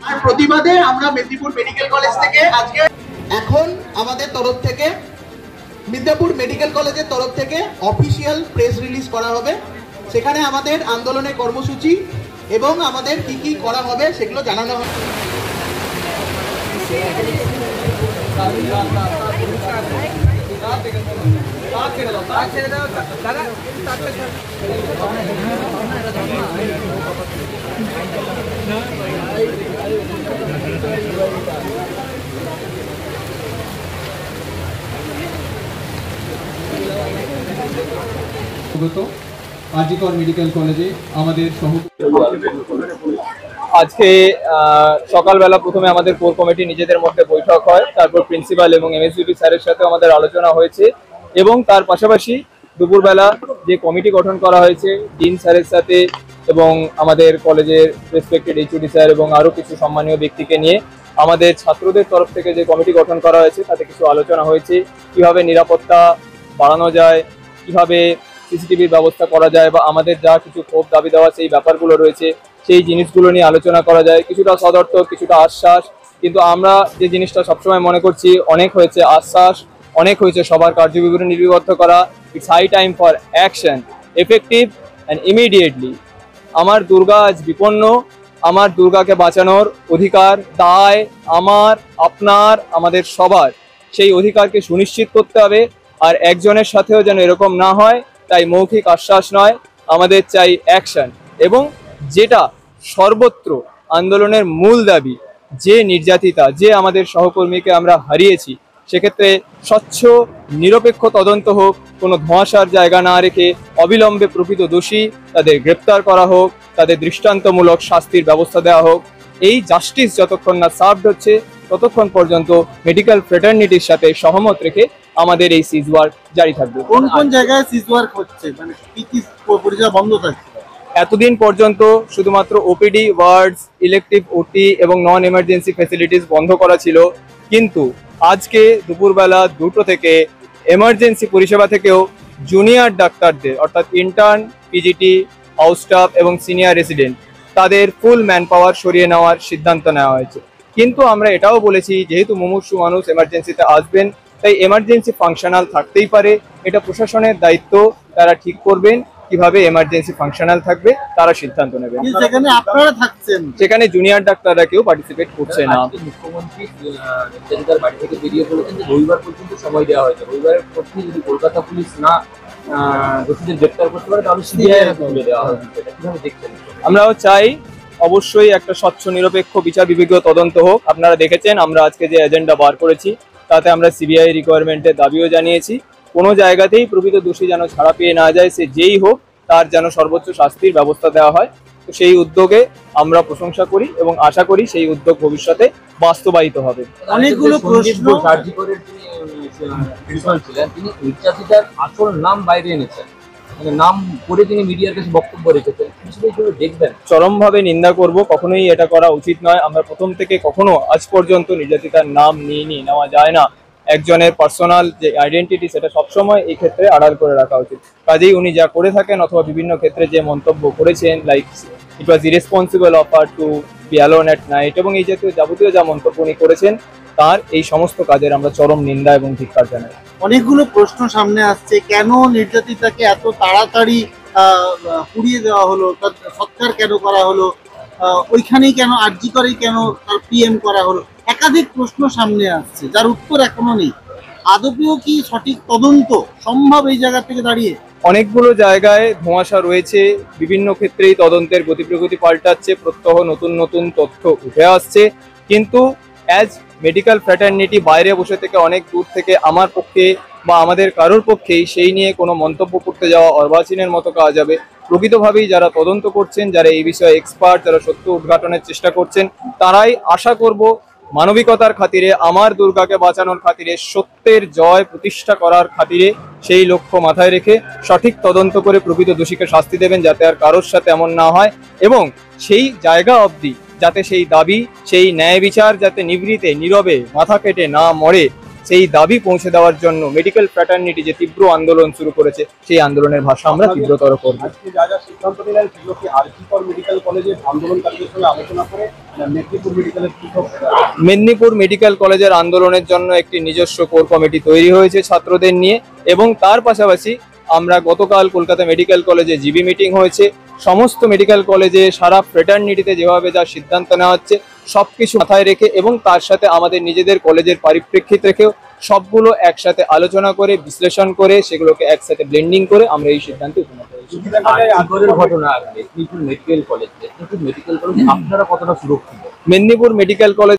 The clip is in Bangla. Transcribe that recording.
আর প্রতিবাদে আমরা মেদিনীপুর মেডিকেল কলেজ থেকে আজকে এখন আমাদের তরফ থেকে মেদিনীপুর মেডিকেল কলেজের তরফ থেকে অফিসিয়াল প্রেস রিলিজ করা হবে। সেখানে আমাদের আন্দোলনের কর্মসূচি এবং আমাদের কি কি করা হবে সেগুলো জানানো হবে। আরজিকর মেডিকেল কলেজে আমাদের আজকে সকালবেলা প্রথমে আমাদের কোর কমিটি নিজেদের মধ্যে বৈঠক হয়, তারপর প্রিন্সিপাল এবং এমএসভিপি স্যারের সাথে আমাদের আলোচনা হয়েছে এবং তার পাশাপাশি দুপুরবেলা যে কমিটি গঠন করা হয়েছে ডিন স্যারের সাথে এবং আমাদের কলেজের রেসপেক্টেড এইচওডি স্যার এবং আরও কিছু সম্মানীয় ব্যক্তিকে নিয়ে আমাদের ছাত্রদের তরফ থেকে যে কমিটি গঠন করা হয়েছে তাতে কিছু আলোচনা হয়েছে। কিভাবে নিরাপত্তা বাড়ানো যায়, কিভাবে সিসিটিভির ব্যবস্থা করা যায় বা আমাদের যা কিছু ক্ষোভ দাবি দেওয়া সেই ব্যাপারগুলো রয়েছে সেই জিনিসগুলো নিয়ে আলোচনা করা যায়। কিছুটা সদর্থক, কিছুটা আশ্বাস, কিন্তু আমরা যে জিনিসটা সবসময় মনে করছি অনেক হয়েছে আশ্বাস, অনেক হয়েছে সবার কার্যবিবরণী লিপিবদ্ধ করা। It's high time for action, effective and immediately. আমার দুর্গা আজ বিপন্ন, আমার দুর্গাকে বাঁচানোর অধিকার, দায় আমার, আপনার, আমাদের সবার। সেই অধিকারকে সুনিশ্চিত করতে হবে। আর একজনের সাথেও যেন এরকম না হয়, তাই মৌখিক আশ্বাস নয়, আমাদের চাই অ্যাকশন। এবং যেটা সর্বত্র আন্দোলনের মূল দাবি, যে নির্যাতিতা, যে আমাদের সহকর্মীকে আমরা হারিয়েছি, সেক্ষেত্রে স্বচ্ছ নিরপেক্ষ তদন্ত হোক, কোনো ধোঁয়াশার জায়গা না রেখে অবিলম্বে প্রকৃত দোষী তাদের গ্রেপ্তার করা হোক, তাদের দৃষ্টান্তমূলক শাস্তির ব্যবস্থা দেওয়া হোক। এই জাস্টিস যতক্ষণ না সার্ভড হচ্ছে ততক্ষণ পর্যন্ত মেডিকেল ফ্রেটার্নিটির সাথে সহমত রেখে আমাদের এই সিজ ওয়ার্ক জারি থাকবে। কোন কোন জায়গায় সিজ ওয়ার্ক হচ্ছে, মানে কি কি পরিষেবা বন্ধ থাকছে? এতদিন পর্যন্ত শুধুমাত্র ওপিডি, ওয়ার্ডস, ইলেকটিভ ওটি এবং নন এমার্জেন্সি ফ্যাসিলিটিস বন্ধ করা ছিল, কিন্তু আজকে দুপুরবেলা 2টো থেকে এমার্জেন্সি পরিষেবা থেকেও জুনিয়র ডাক্তারদের অর্থাৎ ইন্টার্ন, পিজিটি, হাউস স্টাফ এবং সিনিয়র রেসিডেন্ট তাদের ফুল ম্যান পাওয়ার সরিয়ে নেওয়ার সিদ্ধান্ত নেওয়া হয়েছে। কিন্তু আমরা এটাও বলেছি, যেহেতু মুমূর্ষু মানুষ এমার্জেন্সিতে আসবেন, তাই এমার্জেন্সি ফাংশনাল থাকতেই পারে। এটা প্রশাসনের দায়িত্ব, তারা ঠিক করবেন কিভাবে এমার্জেন্সি ফাংশনাল থাকবে, তারা সিদ্ধান্ত নেবেন। যেখানে আপনারা থাকছেন সেখানে জুনিয়র ডাক্তাররা কেউ পার্টিসিপেট করছে না। মুখ্যমন্ত্রী নির্যাতিতার বাড়ি থেকে বেরিয়ে পড়েছেন যে রবিবার পর্যন্ত সময় দেওয়া হয়েছে। রবিবারের মধ্যে যদি কলকাতা পুলিশ না দোষীদের গ্রেপ্তার করতে পারে তাহলে সিবিআই তুলে দেওয়া হবে। এটা কিভাবে দেখছেন? আমরাও চাই অবশ্যই একটা স্বচ্ছ নিরপেক্ষ বিচার বিভাগীয় তদন্ত হোক। আপনারা দেখেছেন আমরা আজকে যে এজেন্ডা বার করেছি তাতে আমরা সিবিআই রিকোয়ারমেন্টের দাবিও জানিয়েছি। কোনো জায়গাতেই প্রকৃত দোষী যেন ছাড়া পেয়ে না যায়, সে যেই হোক, তার যেন সর্বোচ্চ শাস্তির ব্যবস্থা দেওয়া হয়। তো সেই উদ্যোগে আমরা প্রশংসা করি এবং আশা করি সেই উদ্যোগ ভবিষ্যতে বাস্তবায়িত হবে। অনেকগুলো প্রশ্ন, কার্যকরের যিনি প্রিন্সিপাল ছিলেন তিনি নির্যাতিতার আসল নাম বাইরে এনেছেন, মানে নাম করে তিনি মিডিয়ার কাছে বক্তব্য রেখেছেন, দেখবেন। চরমভাবে নিন্দা করব, কখনোই এটা করা উচিত নয়। আমরা প্রথম থেকে কখনো আজ পর্যন্ত নির্যাতিতার নাম নেওয়া যায় না। একজনের পার্সোনাল যে আইডেন্টিটি সেটা সবসময় এই ক্ষেত্রে আড়াল করে রাখা উচিত। কাজেই উনি যা করে থাকেন অথবা বিভিন্ন ক্ষেত্রে যে মন্তব্য করেছেন, like it was irresponsible of her to be alone at night এবং এই জাতীয় যাবতীয় যা মন্তব্য উনি করেছেন, তার এই সমস্ত কাজের আমরা চরম নিন্দা এবং ধিক্কার জানাই। অনেকগুলো প্রশ্ন সামনে আসছে, কেন নির্যাতিতাকে এত তাড়াতাড়ি পুড়িয়ে দেওয়া হলো, সৎকার কেন করা হলো, ওইখানেই কেন আরজি করেই কেন তার পিএম করা হলো, একাধিক প্রশ্ন সামনে আসছে যার উত্তর এখনো নেই। আদপেও কি সঠিক তদন্ত সম্ভব এই জায়গা থেকে দাঁড়িয়ে? অনেকগুলো জায়গায় ধোঁয়াশা রয়েছে, বিভিন্ন ক্ষেত্রেই তদন্তের গতি প্রগতি পাল্টাচ্ছে, প্রত্যহ নতুন নতুন তথ্য উঠে আসছে, কিন্তু অ্যাজ মেডিকেল ফ্র্যাটার্নিটি বাইরে বসে থেকে অনেক দূর থেকে আমার পক্ষে বা আমাদের কারোর পক্ষেই সেই নিয়ে কোনো মন্তব্য করতে যাওয়া অর্বাচীনের মতো কাজ হবে। প্রকৃতভাবেই যারা তদন্ত করছেন, যারা এই বিষয়ে এক্সপার্ট, যারা সত্য উদ্ঘাটনের চেষ্টা করছেন, তারাই আশা করব মানবিকতার খাতিরে, আমার দুর্গাকে বাঁচানোর খাতিরে, সত্যের জয় প্রতিষ্ঠা করার খাতিরে সেই লক্ষ্য মাথায় রেখে সঠিক তদন্ত করে প্রকৃত দোষীকে শাস্তি দেবেন, যাতে আর কারোর সাথে এমন না হয় এবং সেই জায়গা অবধি যাতে সেই দাবি, সেই ন্যায় বিচার যাতে নিভৃতে নীরবে মাথা কেটে না মরে, সেই দাবি পৌঁছে দেওয়ার জন্য মেডিকেল ফ্র্যাটার্নিটি যে তীব্র আন্দোলন শুরু করেছে সেই আন্দোলনের ভাষা আমরা তীব্রতর করব। আজকে যা যা সিদ্ধান্ত নিলেন সেগুলো কি আরজিকর মেডিকেল কলেজের আন্দোলনকারীদের সঙ্গে আলোচনা করে মেদিনীপুর মেডিকেলের পৃথক মেদিনীপুর মেডিকেল কলেজের আন্দোলনের জন্য একটি নিজস্ব কোর কমিটি তৈরি হয়েছে ছাত্রদের নিয়ে, এবং তার পাশাপাশি আমরা গতকাল কলকাতা মেডিকেল কলেজে জিবি মিটিং হয়েছে। সমস্ত মেডিকেল কলেজে সারা ফ্রেটার্নিটিতে যেভাবে যা সিদ্ধান্ত নেওয়া হচ্ছে সবকিছু মাথায় রেখে এবং তার সাথে আমাদের নিজেদের কলেজের পরিপ্রেক্ষিত রেখেও সবগুলো একসাথে আলোচনা করে বিশ্লেষণ করে সেগুলোকে একসাথে ব্লেন্ডিং করে আমরা এই সিদ্ধান্তে উপনীত হয়েছি। আজকের ঘটনা মেদিনীপুর মেডিকেল কলেজ আপনারা কতটা সুরক্ষিত? Medinipur medical college